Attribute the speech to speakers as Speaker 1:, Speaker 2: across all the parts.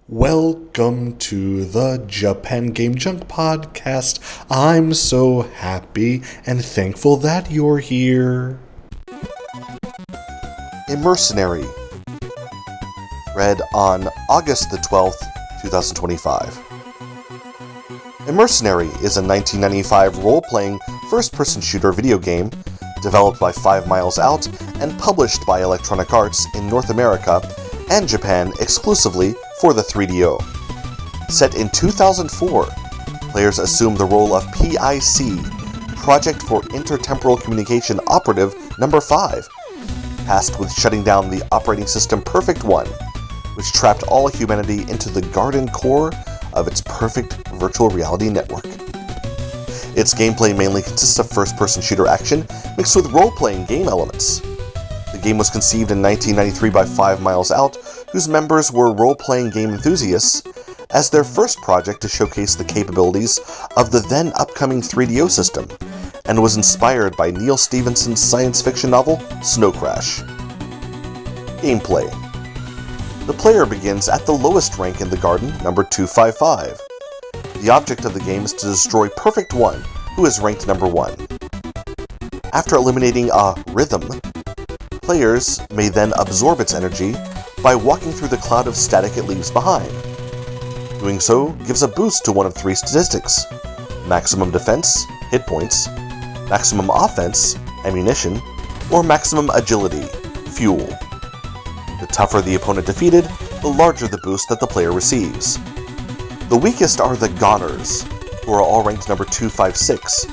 Speaker 1: Welcome to the Japan Game Junk podcast. I'm so happy and thankful that you're here. Immercenary. Read on August the 12th, 2025. Immercenary is a 1995 role-playing first-person shooter video game developed by 5 Miles Out and published by Electronic Arts in North America and Japan exclusively for the 3DO. Set in 2004, players assume the role of PIC, Project for Intertemporal Communication Operative Number 5, tasked with shutting down the operating system Perfect One, which trapped all humanity into the garden core of its perfect virtual reality network. Its gameplay mainly consists of first-person shooter action mixed with role-playing game elements. The game was conceived in 1993 by 5 Miles Out, whose members were role-playing game enthusiasts, as their first project to showcase the capabilities of the then-upcoming 3DO system, and was inspired by Neil Stephenson's science fiction novel, Snow Crash. Gameplay. The player begins at the lowest rank in the garden, number 255. The object of the game is to destroy Perfect One, who is ranked number 1. After eliminating a rhythm, players may then absorb its energy by walking through the cloud of static it leaves behind. Doing so gives a boost to one of 3 statistics: maximum defense, hit points, maximum offense, ammunition, or maximum agility, fuel. The tougher the opponent defeated, the larger the boost that the player receives. The weakest are the Goners, who are all ranked number 256.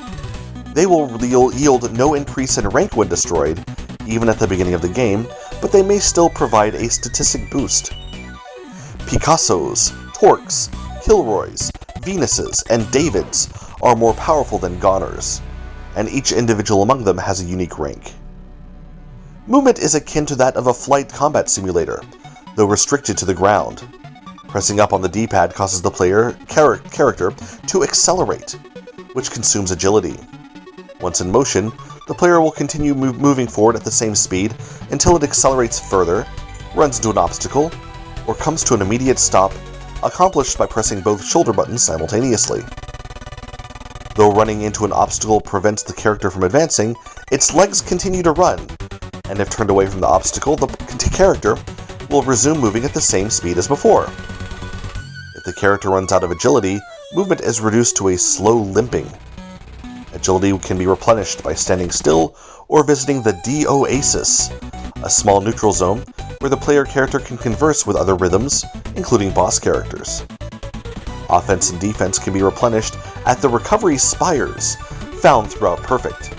Speaker 1: They will yield no increase in rank when destroyed, even at the beginning of the game, but they may still provide a statistic boost. Picassos, Torques, Kilroys, Venuses, and Davids are more powerful than Goners, and each individual among them has a unique rank. Movement is akin to that of a flight combat simulator, though restricted to the ground. Pressing up on the D-pad causes the player character to accelerate, which consumes agility. Once in motion, the player will continue moving forward at the same speed until it accelerates further, runs into an obstacle, or comes to an immediate stop, accomplished by pressing both shoulder buttons simultaneously. Though running into an obstacle prevents the character from advancing, its legs continue to run, and if turned away from the obstacle, the character will resume moving at the same speed as before. If the character runs out of agility, movement is reduced to a slow limping. Agility can be replenished by standing still or visiting the D-Oasis, a small neutral zone where the player character can converse with other rhythms, including boss characters. Offense and defense can be replenished at the recovery spires found throughout Perfect,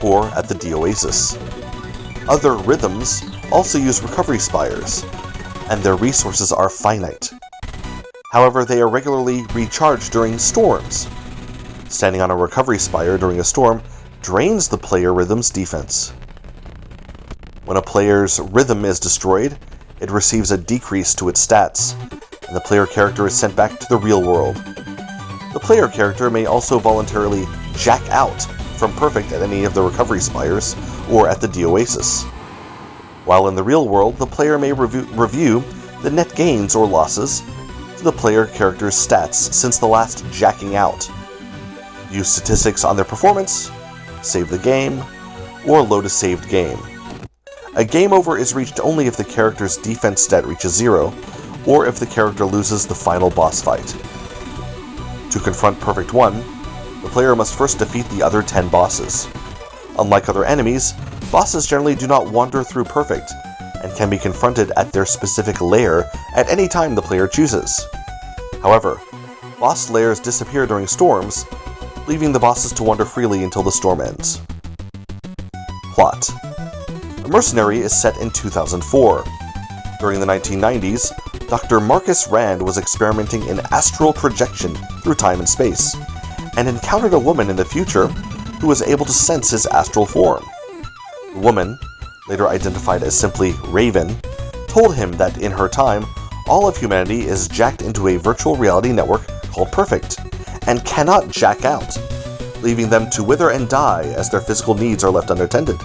Speaker 1: or at the D-Oasis. Other rhythms also use recovery spires, and their resources are finite. However, they are regularly recharged during storms. Standing on a recovery spire during a storm drains the player rhythm's defense. When a player's rhythm is destroyed, it receives a decrease to its stats, and the player character is sent back to the real world. The player character may also voluntarily jack out from Perfect at any of the recovery spires or at the D-Oasis. While in the real world, the player may review the net gains or losses to the player character's stats since the last jacking out, view statistics on their performance, save the game, or load a saved game. A game over is reached only if the character's defense stat reaches 0, or if the character loses the final boss fight. To confront Perfect One, the player must first defeat the other 10 bosses. Unlike other enemies, bosses generally do not wander through Perfect, and can be confronted at their specific lair at any time the player chooses. However, boss lairs disappear during storms, leaving the bosses to wander freely until the storm ends. Plot. Immercenary is set in 2004. During the 1990s, Dr. Marcus Rand was experimenting in astral projection through time and space, and encountered a woman in the future who was able to sense his astral form. The woman, later identified as simply Raven, told him that in her time, all of humanity is jacked into a virtual reality network called Perfect, and cannot jack out, leaving them to wither and die as their physical needs are left unattended.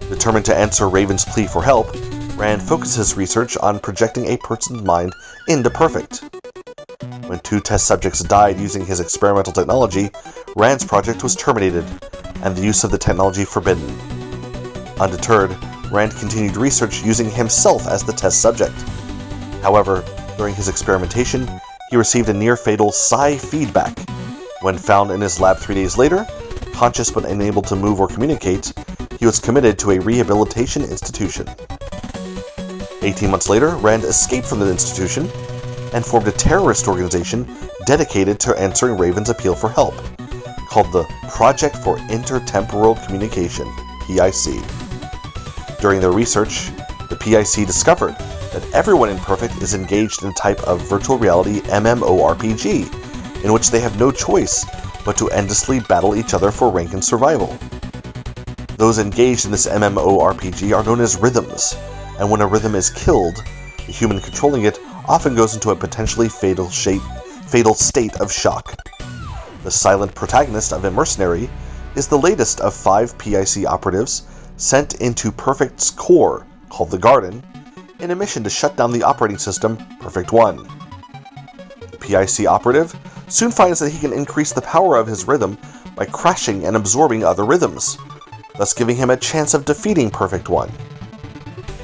Speaker 1: Determined to answer Raven's plea for help, Rand focused his research on projecting a person's mind into Perfect. When 2 test subjects died using his experimental technology, Rand's project was terminated, and the use of the technology forbidden. Undeterred, Rand continued research using himself as the test subject. However, during his experimentation, he received a near-fatal psi feedback. When found in his lab 3 days later, conscious but unable to move or communicate, he was committed to a rehabilitation institution. 18 months later, Rand escaped from the institution and formed a terrorist organization dedicated to answering Raven's appeal for help, called the Project for Intertemporal Communication, PIC. During their research, the PIC discovered that everyone in Perfect is engaged in a type of virtual reality MMORPG, in which they have no choice but to endlessly battle each other for rank and survival. Those engaged in this MMORPG are known as rhythms, and when a rhythm is killed, the human controlling it often goes into a potentially fatal state of shock. The silent protagonist of Immercenary is the latest of 5 PIC operatives sent into Perfect's core, called the Garden, in a mission to shut down the operating system Perfect 1. The PIC operative soon finds that he can increase the power of his rhythm by crashing and absorbing other rhythms, thus giving him a chance of defeating Perfect 1.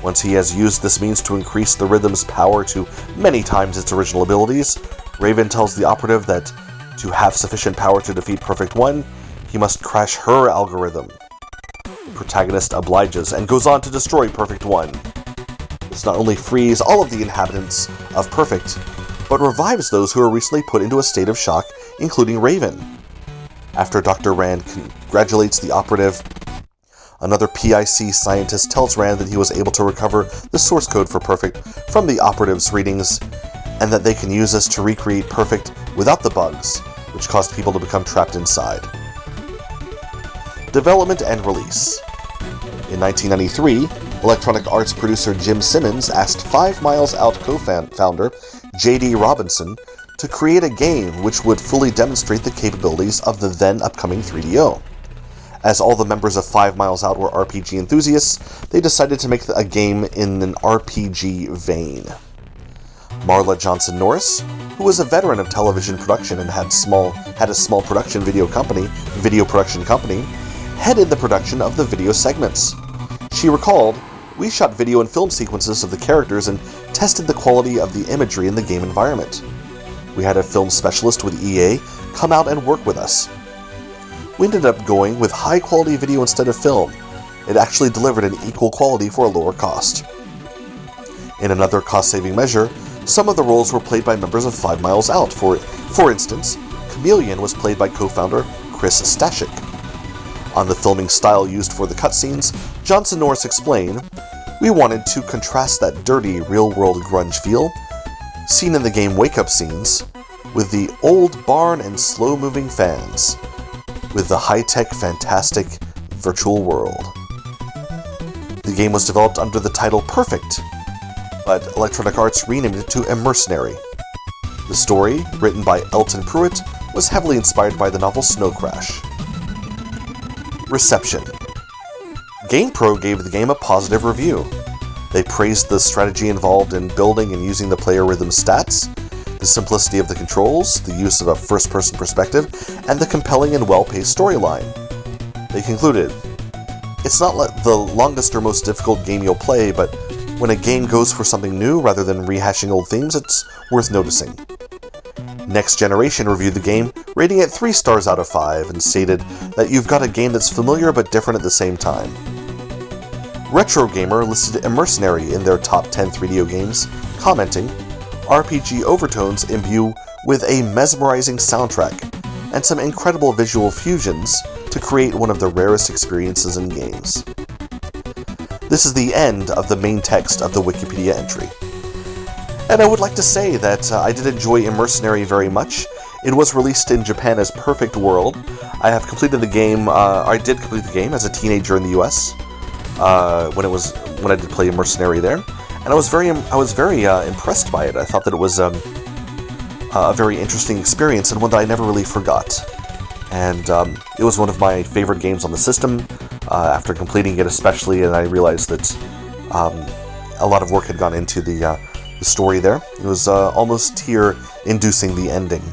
Speaker 1: Once he has used this means to increase the rhythm's power to many times its original abilities, Raven tells the operative that to have sufficient power to defeat Perfect 1, he must crash her algorithm. The protagonist obliges and goes on to destroy Perfect 1. This not only frees all of the inhabitants of Perfect, but revives those who were recently put into a state of shock, including Raven. After Dr. Rand congratulates the operative, another PIC scientist tells Rand that he was able to recover the source code for Perfect from the operative's readings, and that they can use this to recreate Perfect without the bugs, which caused people to become trapped inside. Development and release. In 1993, Electronic Arts producer Jim Simmons asked 5 Miles Out co-founder J.D. Robinson to create a game which would fully demonstrate the capabilities of the then-upcoming 3DO. As all the members of 5 Miles Out were RPG enthusiasts, they decided to make a game in an RPG vein. Marla Johnson Norris, who was a veteran of television production and had a small video production company, headed the production of the video segments. She recalled, "We shot video and film sequences of the characters and tested the quality of the imagery in the game environment. We had a film specialist with EA come out and work with us. We ended up going with high-quality video instead of film. It actually delivered an equal quality for a lower cost." In another cost-saving measure, some of the roles were played by members of 5 Miles Out. For instance, Chameleon was played by co-founder Chris Stashik. On the filming style used for the cutscenes, Johnson Norris explained, "We wanted to contrast that dirty, real-world grunge feel, seen in the game wake-up scenes, with the old barn and slow-moving fans, with the high-tech, fantastic virtual world." The game was developed under the title Perfect, but Electronic Arts renamed it to Immercenary. The story, written by Elton Pruitt, was heavily inspired by the novel Snow Crash. Reception. GamePro gave the game a positive review. They praised the strategy involved in building and using the player rhythm stats, the simplicity of the controls, the use of a first-person perspective, and the compelling and well-paced storyline. They concluded, "It's not the longest or most difficult game you'll play, but when a game goes for something new rather than rehashing old themes, it's worth noticing." Next Generation reviewed the game, rating it 3 stars out of 5, and stated that you've got a game that's familiar but different at the same time. Retro Gamer listed Immercenary in their top 10 3DO games, commenting, "RPG overtones imbue with a mesmerizing soundtrack and some incredible visual fusions to create one of the rarest experiences in games." This is the end of the main text of the Wikipedia entry. And I would like to say that I did enjoy Immercenary very much. It was released in Japan as Perfect World. I have completed the game. I did complete the game as a teenager in the U.S. When I did play Immercenary there, and I was very impressed by it. I thought that it was a very interesting experience and one that I never really forgot. And it was one of my favorite games on the system. After completing it, especially, and I realized that a lot of work had gone into the story there. It was almost tear-inducing, the ending.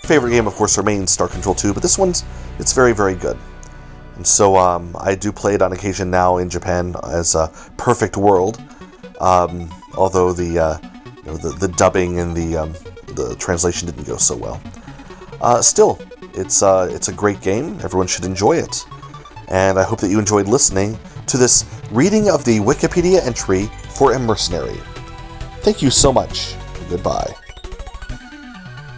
Speaker 1: Favorite game, of course, remains Star Control 2, but this it's very, very good. And so I do play it on occasion now in Japan as Perfect World, although the dubbing and the translation didn't go so well. Still, it's a great game. Everyone should enjoy it. And I hope that you enjoyed listening to this reading of the Wikipedia entry for Immercenary. Thank you so much. Goodbye.